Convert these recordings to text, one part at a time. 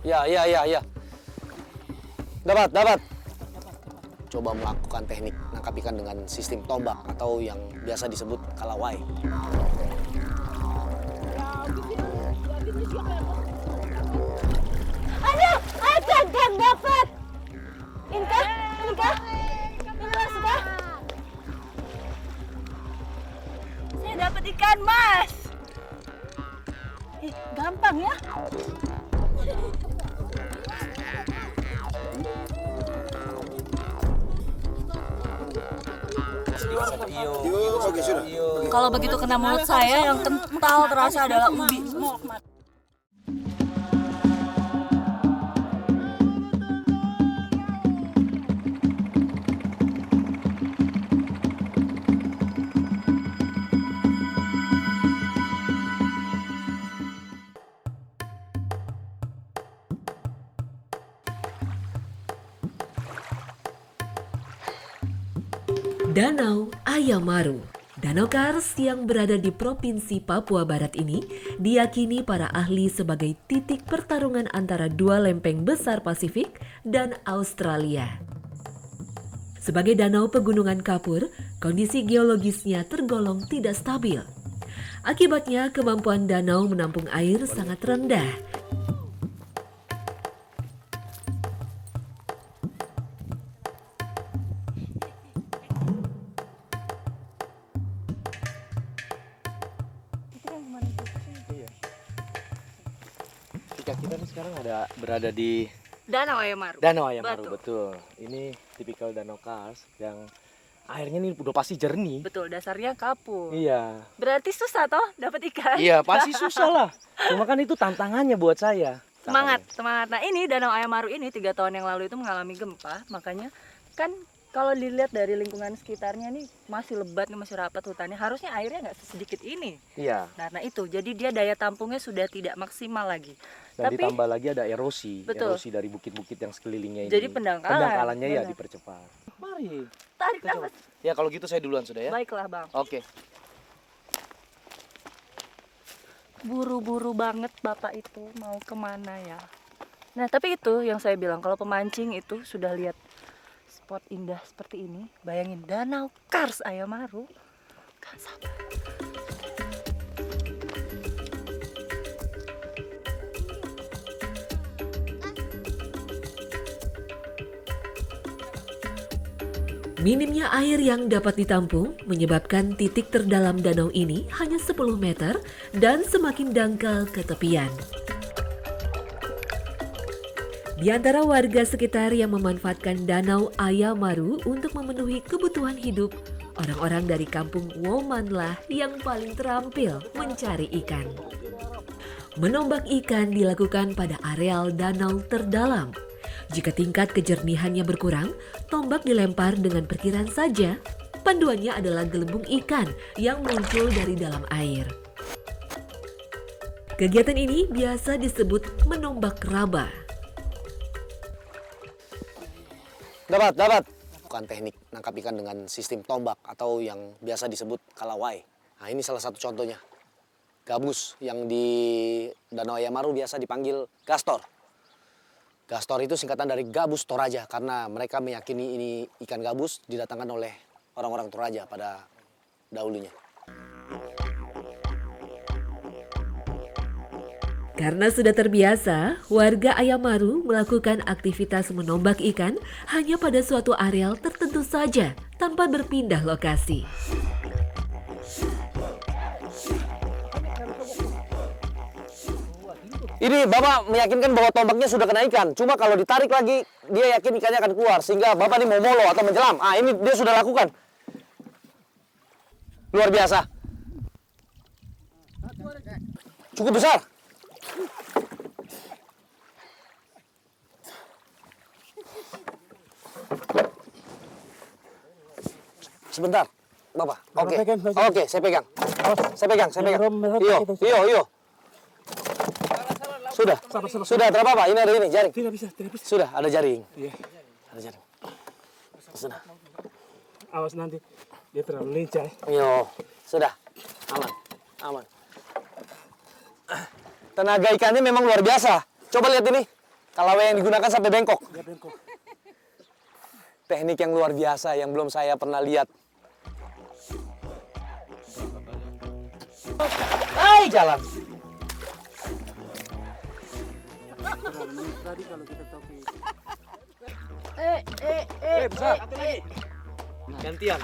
Ya. Dapat. Coba melakukan teknik nangkap ikan dengan sistem tombak atau yang biasa disebut kalawai. Ada gang dapat. Ini kah? Ini masuk kah? Saya dapat ikan mas. Gampang ya? Kalau begitu kena mulut saya yang kental terasa adalah ubi. Danau Ayamaru. Danau Kars yang berada di Provinsi Papua Barat ini diyakini para ahli sebagai titik pertarungan antara dua lempeng besar Pasifik dan Australia. Sebagai danau pegunungan kapur, kondisi geologisnya tergolong tidak stabil. Akibatnya kemampuan danau menampung air sangat rendah. Kita nih sekarang berada di Danau Ayamaru. Danau Ayamaru, betul. Ini tipikal danau kars yang airnya ini udah pasti jernih. Betul, dasarnya kapur. Iya. Berarti susah toh dapat ikan? Iya, pasti susah lah. Cuma kan itu tantangannya buat saya. Semangat. Nah ini Danau Ayamaru ini 3 tahun yang lalu itu mengalami gempa. Makanya kan kalau dilihat dari lingkungan sekitarnya nih masih lebat, masih rapat hutannya. Harusnya airnya nggak sedikit ini. Iya. Nah itu, jadi dia daya tampungnya sudah tidak maksimal lagi. Dan ditambah lagi ada erosi. Betul. Erosi dari bukit-bukit yang sekelilingnya ini. Jadi pendangkalan. Pendangkalannya ya Benar. dipercepat. Mari. Tarik Kita nafas. Ya kalau gitu saya duluan sudah ya. Baiklah bang. Oke. Buru-buru banget bapak itu mau kemana ya. Nah tapi itu yang saya bilang, kalau pemancing itu sudah lihat spot indah seperti ini, bayangin Danau Kars Ayamaru, gak sabar. Minimnya air yang dapat ditampung menyebabkan titik terdalam danau ini hanya 10 meter dan semakin dangkal ke tepian. Di antara warga sekitar yang memanfaatkan Danau Ayamaru untuk memenuhi kebutuhan hidup, orang-orang dari kampung Womanlah yang paling terampil mencari ikan. Menombak ikan dilakukan pada areal danau terdalam. Jika tingkat kejernihannya berkurang, tombak dilempar dengan perkiraan saja. Panduannya adalah gelembung ikan yang muncul dari dalam air. Kegiatan ini biasa disebut menombak raba. Dapat. Bukan teknik nangkap ikan dengan sistem tombak atau yang biasa disebut kalawai. Nah ini salah satu contohnya. Gabus yang di Danau Ayamaru biasa dipanggil gastor. Gastor itu singkatan dari Gabus Toraja karena mereka meyakini ini ikan gabus didatangkan oleh orang-orang Toraja pada dahulunya. Karena sudah terbiasa, warga Ayamaru melakukan aktivitas menombak ikan hanya pada suatu areal tertentu saja tanpa berpindah lokasi. Ini Bapak meyakinkan bahwa tombaknya sudah kena ikan. Cuma kalau ditarik lagi, dia yakin ikannya akan keluar. Sehingga Bapak ini mau molo atau menyelam. Ah, ini dia sudah lakukan. Luar biasa. Cukup besar. Sebentar, Bapak. Oke, oke, saya pegang. Saya pegang. Iyo. Sudah, tidak apa-apa. Ini ada ini, jaring. Tidak bisa. Sudah, ada jaring. Iya. Ada jaring. Sudah. Awas nanti dia terlalu lincah. Yo, sudah. Aman. Tenaga ikannya memang luar biasa. Coba lihat ini. Kalawai yang digunakan sampai bengkok. Teknik yang luar biasa yang belum saya pernah lihat. Hai, jalan. Besar. Gantian.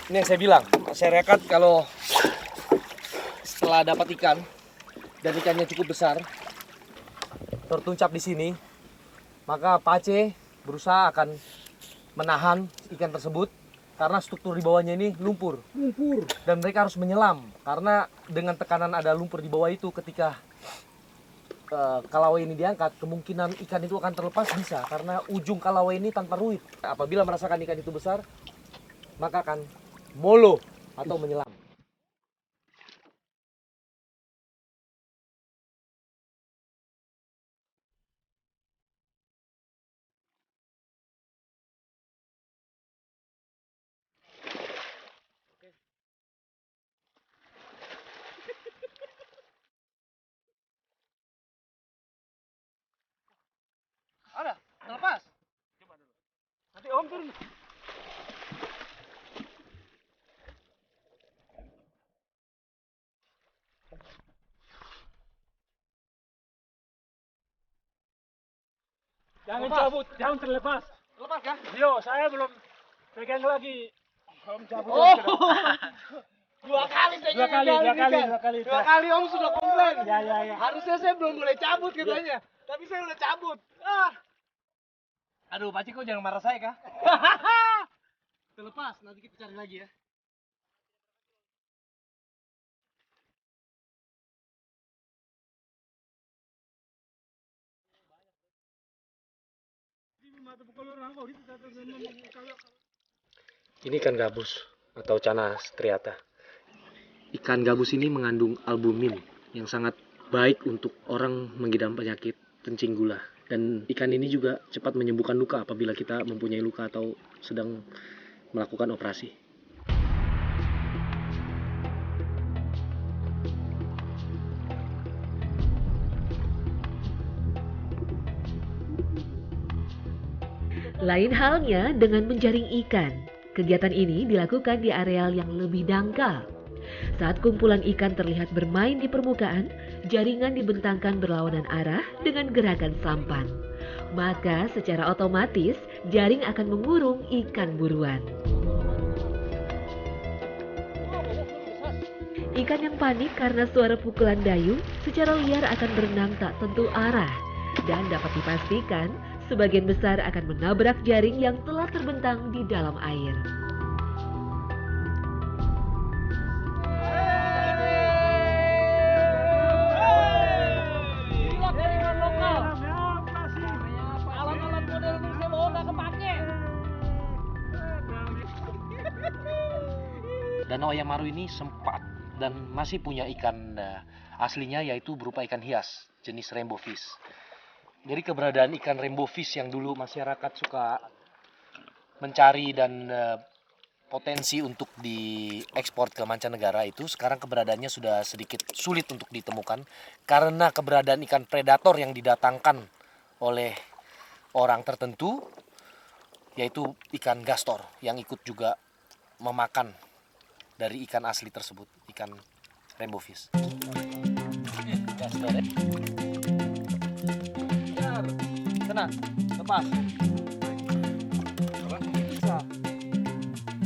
Ini yang saya bilang, masyarakat kalau setelah dapat ikan dan ikannya cukup besar, tertuncap di sini, maka pace berusaha akan menahan ikan tersebut karena struktur di bawahnya ini lumpur. Dan mereka harus menyelam karena dengan tekanan ada lumpur di bawah itu ketika kalawai ini diangkat, kemungkinan ikan itu akan terlepas bisa karena ujung kalawai ini tanpa ruit. Apabila merasakan ikan itu besar, maka akan molo atau menyelam. Ada, terlepas. Coba dulu. Nanti Om turun. Jangan cabut, jangan terlepas. Lepas kah? Yo, saya belum pegang lagi. Om cabut. Oh. Dua kali. Dua kali Om sudah komplain. Ya. Harusnya saya belum boleh cabut katanya. Tapi saya udah cabut. Aduh, Pak Ciko jangan marah saya kah? Terlepas, nanti kita cari lagi ya. Ini ikan gabus atau Channa striata. Ikan gabus ini mengandung albumin yang sangat baik untuk orang mengidap penyakit kencing gula. Dan ikan ini juga cepat menyembuhkan luka apabila kita mempunyai luka atau sedang melakukan operasi. Lain halnya dengan menjaring ikan. Kegiatan ini dilakukan di areal yang lebih dangkal. Saat kumpulan ikan terlihat bermain di permukaan, jaringan dibentangkan berlawanan arah dengan gerakan sampan. Maka secara otomatis jaring akan mengurung ikan buruan. Ikan yang panik karena suara pukulan dayung secara liar akan berenang tak tentu arah. Dan dapat dipastikan sebagian besar akan menabrak jaring yang telah terbentang di dalam air. Danau Ayam Maru ini sempat dan masih punya ikan aslinya, yaitu berupa ikan hias jenis rainbow fish. Jadi keberadaan ikan rainbow fish yang dulu masyarakat suka mencari dan potensi untuk diekspor ke mancanegara itu, sekarang keberadaannya sudah sedikit sulit untuk ditemukan karena keberadaan ikan predator yang didatangkan oleh orang tertentu, yaitu ikan gastor yang ikut juga memakan dari ikan asli tersebut, ikan rainbow fish. Tenang, lepas. Bisa.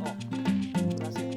Oh, berhasil.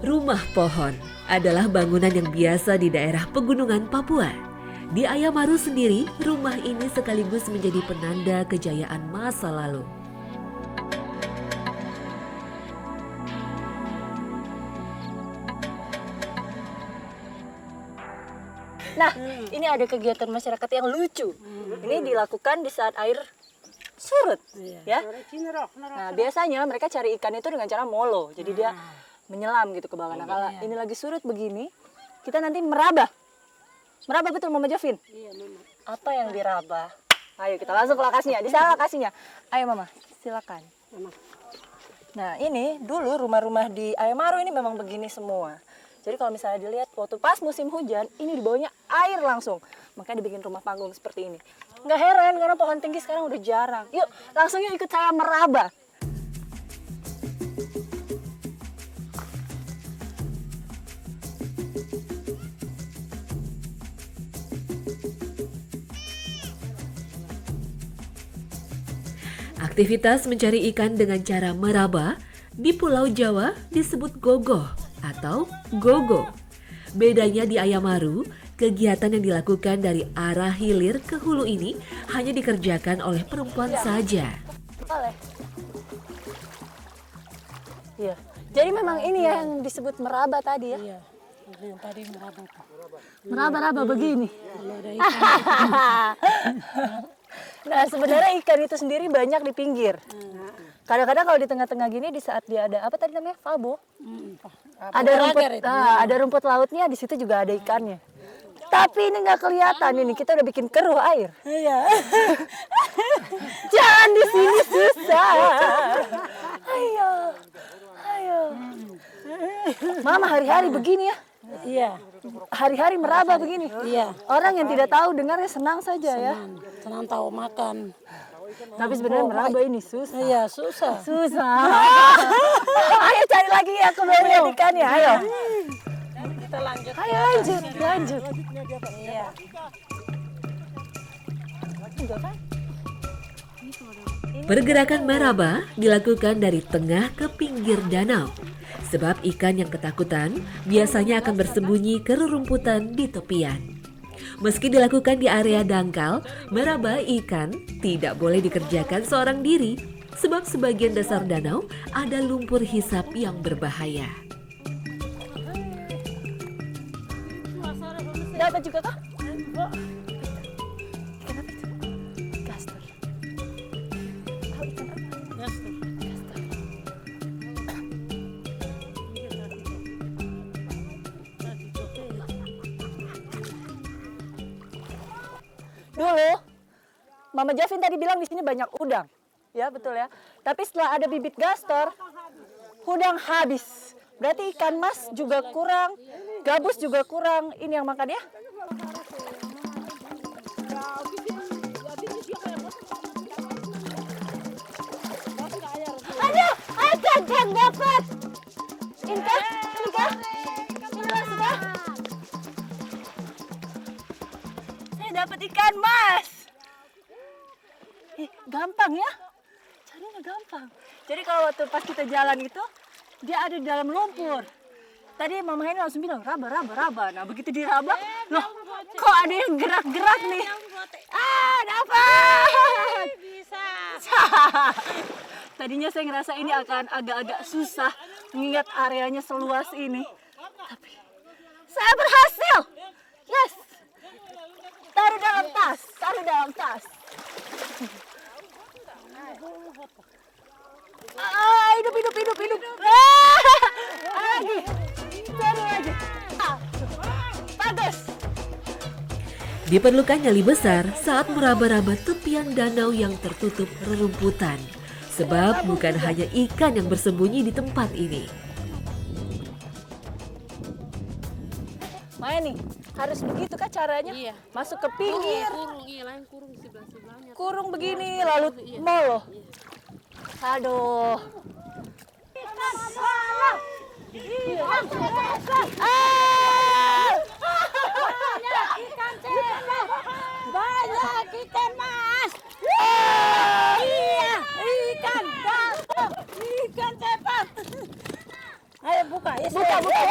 Rumah pohon adalah bangunan yang biasa di daerah pegunungan Papua. Di Ayam Maru sendiri, rumah ini sekaligus menjadi penanda kejayaan masa lalu. Nah, ini ada kegiatan masyarakat yang lucu. Ini dilakukan di saat air surut, ya. Nah, biasanya mereka cari ikan itu dengan cara molo. Jadi dia menyelam gitu ke bawah. Nah, kalau ini lagi surut begini, kita nanti meraba. Meraba betul, Mama Jovin? Iya, Mama. Apa yang diraba? Ayo kita langsung ke lokasinya. Di sana lokasinya. Ayo Mama, silakan. Mama. Nah, ini dulu rumah-rumah di Ayamaru ini memang begini semua. Jadi kalau misalnya dilihat waktu pas musim hujan, ini di bawahnya air langsung. Makanya dibikin rumah panggung seperti ini. Nggak heran karena pohon tinggi sekarang udah jarang. Yuk, langsung yuk ikut saya meraba. Aktivitas mencari ikan dengan cara meraba di Pulau Jawa disebut gogoh atau gogo. Bedanya di Ayamaru, kegiatan yang dilakukan dari arah hilir ke hulu ini hanya dikerjakan oleh perempuan saja. Boleh. Iya. Jadi memang ini ya yang disebut meraba tadi ya. Iya. Yang tadi meraba tuh. Meraba-raba begini. Kalau ada ikan. Nah, sebenarnya ikan itu sendiri banyak di pinggir. Kadang-kadang kalau di tengah-tengah gini di saat dia ada apa tadi namanya? Falbo. Ada rumput, ada rumput lautnya, di situ juga ada ikannya. Tapi ini nggak kelihatan ini, kita udah bikin keruh air. Iya. Jangan di sini susah. Ayo, ayo. Mama hari-hari begini ya. Iya. Hari-hari meraba begini. Iya. Orang yang tidak tahu dengarnya senang saja ya. Senang tahu makan. Tapi sebenarnya meraba ini susah. Iya, susah. Susah. Ayo cari lagi ya kemudian ikannya. Ayo. Kita lanjut. Ayo lanjut, lanjut. Iya. Pergerakan meraba dilakukan dari tengah ke pinggir danau. Sebab ikan yang ketakutan biasanya akan bersembunyi ke rerumputan di tepian. Meski dilakukan di area dangkal, meraba ikan tidak boleh dikerjakan seorang diri. Sebab sebagian dasar danau ada lumpur hisap yang berbahaya. Dapat juga kah? Gaster. Tahu ikan apa? Dulu, Mama Jovin tadi bilang di sini banyak udang. Ya, betul ya. Tapi setelah ada bibit gastor, udang habis. Berarti ikan mas juga kurang, gabus juga kurang. Ini yang makan ya? Aduh, ada yang dapat. Ini kah? Ini kah? Ini mas kah? Saya dapat ikan mas. Gampang ya? Carinya gampang. Jadi kalau waktu pas kita jalan itu, dia ada di dalam lumpur. Tadi Mama Heni langsung bilang, raba, raba, raba. Nah begitu diraba, loh kok ada yang gerak-gerak nih? Ah, dapat! Bisa. Tadinya saya ngerasa ini akan agak-agak susah mengingat areanya seluas ini. Tapi saya berhasil! Yes! Taruh dalam tas, taruh dalam tas. Hidup, hidup, hidup, hidup. Lagi. Satu lagi. Bagus. Diperlukan nyali besar saat meraba-raba tepian danau yang tertutup rerumputan. Sebab bukan hanya ikan yang bersembunyi di tempat ini. Maya nih, harus begitu kah caranya? Iya. Masuk ke pinggir, Kurung, iya lain kurung sebelah-sebelahnya. kurung begini, lalu molo. Aduh. Banyak ikan mas. Iya, ikan dapat. Ikan cepat. Ayo buka ya. Buka, buka.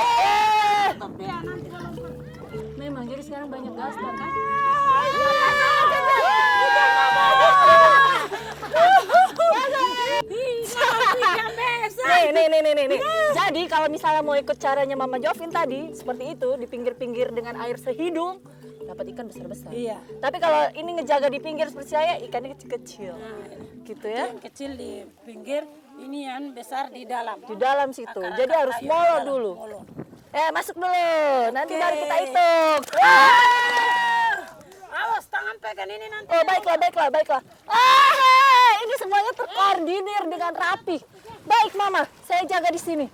Tutup dia nanti kalau Memang jadi sekarang banyak gastar kan? ikan besar. Nih. Jadi kalau misalnya mau ikut caranya Mama Jovin tadi, seperti itu, di pinggir-pinggir dengan air sehidung, dapat ikan besar-besar. Iya. Tapi kalau ini ngejaga di pinggir seperti saya, ikannya kecil-kecil. Gitu ya. Yang kecil di pinggir, ini yang besar di dalam. Di dalam situ. Akar-akar Jadi harus ayam molo di dalam, dulu. molo. Masuk dulu. Nanti Oke. baru kita hitung. Awas tangan pegang ini nanti. Oh, baiklah. Ini semuanya terkoordinir dengan rapi. Baik, Mama. Saya jaga di sini.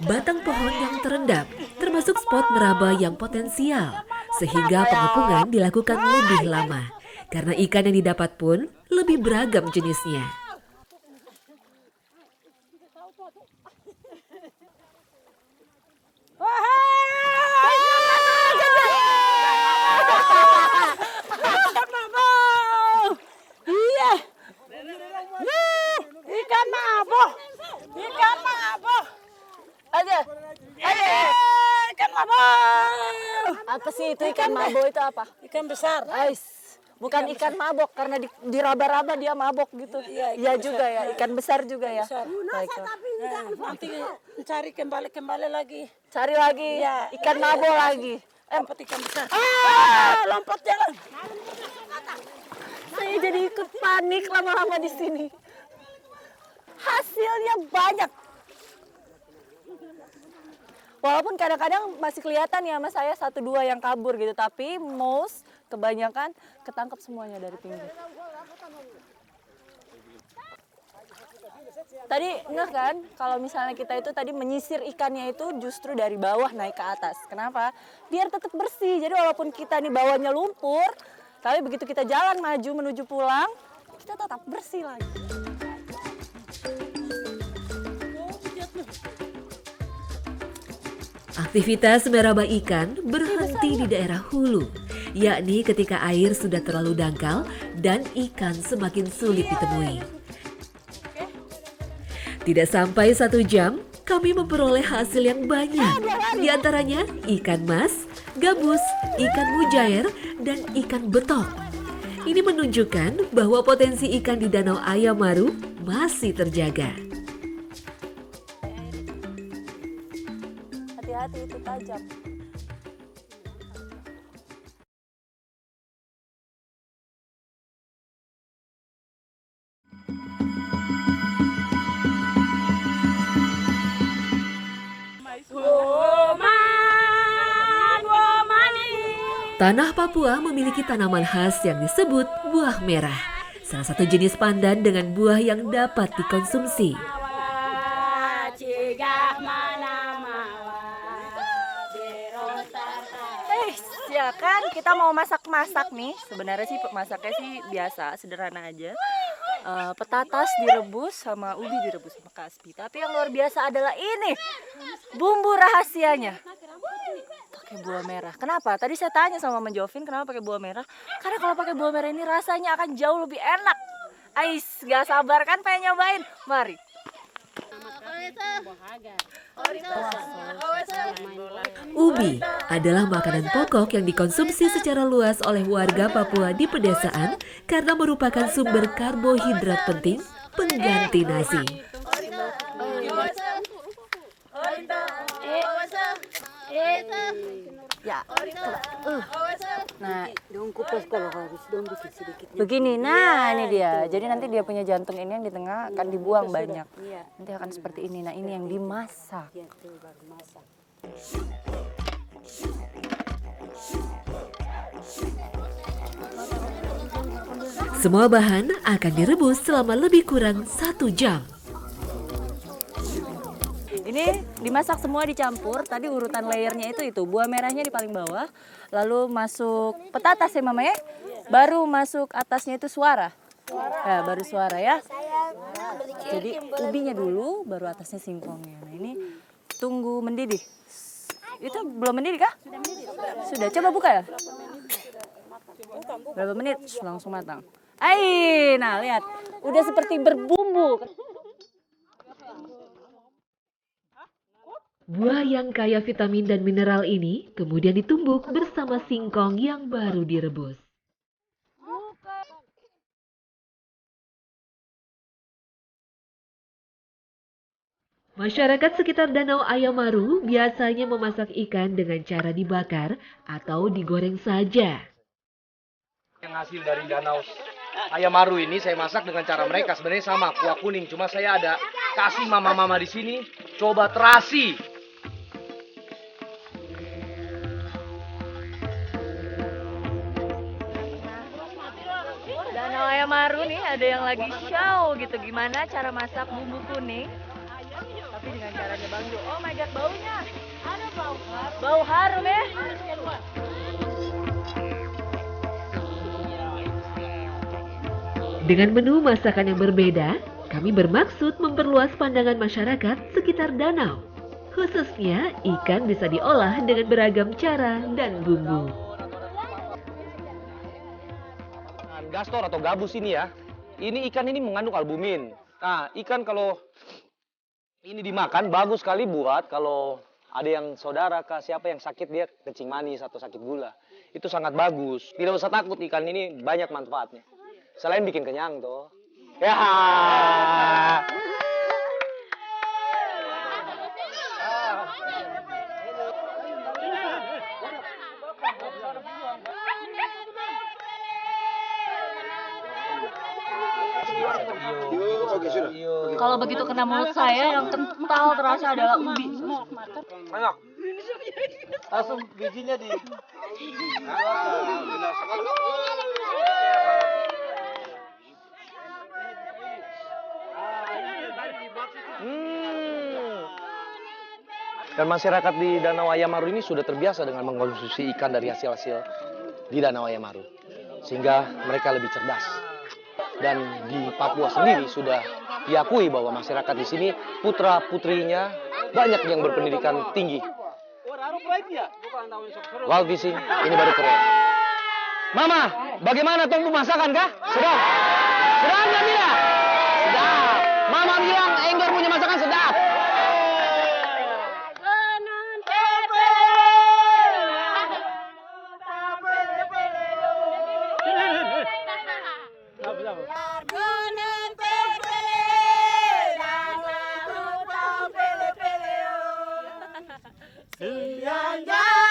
Batang pohon yang terendam termasuk spot meraba yang potensial, sehingga pengepungan dilakukan lebih lama. Karena ikan yang didapat pun lebih beragam jenisnya. Iya. Ikan mabok. Ikan mabok. Aja. Ikan mabok. Apa sih itu ikan mabo itu apa? Ikan besar. Ais. Bukan ikan mabok karena di raba-raba dia mabok gitu. Iya juga ya, ikan besar juga ya. Baiklah. Nanti cari kembali lagi. Cari lagi Iya. ikan mabo lagi. Lompat ikan besar. Lompat jalan. Saya jadi ikut panik lama-lama di sini. Hasilnya banyak. Walaupun kadang-kadang masih kelihatan ya sama saya 1-2 yang kabur gitu, tapi most kebanyakan ketangkep semuanya dari pinggir. Tadi ngeh kan kalau misalnya kita itu tadi menyisir ikannya itu justru dari bawah naik ke atas. Kenapa? Biar tetap bersih. Jadi walaupun kita nih bawahnya lumpur, tapi begitu kita jalan maju menuju pulang, kita tetap bersih lagi. Aktivitas meraba ikan berhenti di daerah hulu, yakni ketika air sudah terlalu dangkal dan ikan semakin sulit ditemui. Tidak sampai 1 jam, kami memperoleh hasil yang banyak. Di antaranya ikan mas, gabus, ikan mujair, dan ikan betok. Ini menunjukkan bahwa potensi ikan di Danau Ayam Maru masih terjaga. Hati-hati itu tajam. Tanah Papua memiliki tanaman khas yang disebut buah merah. Salah satu jenis pandan dengan buah yang dapat dikonsumsi. Ya kan kita mau masak-masak nih. Sebenarnya sih masaknya sih biasa, sederhana aja. Petatas direbus sama ubi direbus sama kaspi. Tapi yang luar biasa adalah ini. Bumbu rahasianya. Pakai buah merah. Kenapa? Tadi saya tanya sama Mama Jovin kenapa pakai buah merah. Karena kalau pakai buah merah ini rasanya akan jauh lebih enak. Ais, gak sabar kan pengen nyobain? Mari. Ubi adalah makanan pokok yang dikonsumsi secara luas oleh warga Papua di pedesaan karena merupakan sumber karbohidrat penting pengganti nasi. Ya. Nah, begini. Nah, ini dia. Jadi nanti dia punya jantung ini yang di tengah akan dibuang banyak. Nanti akan seperti ini. Nah, ini yang dimasak. Semua bahan akan direbus selama lebih kurang 1 jam. Ini dimasak semua dicampur. Tadi urutan layernya itu buah merahnya di paling bawah, lalu masuk petatas ya Mama ya. Baru masuk atasnya itu suara. Nah, baru suara ya. Jadi ubinya dulu, baru atasnya singkongnya. Nah, ini tunggu mendidih. Itu belum mendidih kah? Sudah. Coba buka ya. Berapa menit? Langsung matang. Nah lihat, udah seperti berbumbu. Buah yang kaya vitamin dan mineral ini kemudian ditumbuk bersama singkong yang baru direbus. Masyarakat sekitar Danau Ayamaru biasanya memasak ikan dengan cara dibakar atau digoreng saja. Yang hasil dari danau Ayamaru ini saya masak dengan cara mereka sebenarnya sama kuah kuning, cuma saya ada kasih mama-mama di sini coba terasi. Danau Ayamaru nih ada yang lagi show gitu gimana cara masak bumbu kuning tapi dengan caranya Bang Jo. Oh my god, baunya. Ada bau. Bau harum ya. Dengan menu masakan yang berbeda, kami bermaksud memperluas pandangan masyarakat sekitar danau. Khususnya, ikan bisa diolah dengan beragam cara dan bumbu. Gastor atau gabus ini ya, ini ikan ini mengandung albumin. Nah, ikan kalau ini dimakan bagus sekali buat kalau ada yang saudara kah siapa yang sakit dia kencing manis atau sakit gula. Itu sangat bagus. Tidak usah takut, ikan ini banyak manfaatnya. Selain bikin kenyang toh. Ya. Kalau begitu kena mulut saya yang kental terasa adalah ubi. Enak. Langsung bijinya di Dan masyarakat di Danau Ayamaru ini sudah terbiasa dengan mengkonsumsi ikan dari hasil-hasil di Danau Ayamaru. Sehingga mereka lebih cerdas. Dan di Papua sendiri sudah diakui bahwa masyarakat di sini putra-putrinya banyak yang berpendidikan tinggi. Wow, Visi, ini baru keren. Mama, bagaimana tong masakan kah? Sedap. Sedap nggak Mira? Sedap. Mama bilang Enggar punya masakan sedap. Yang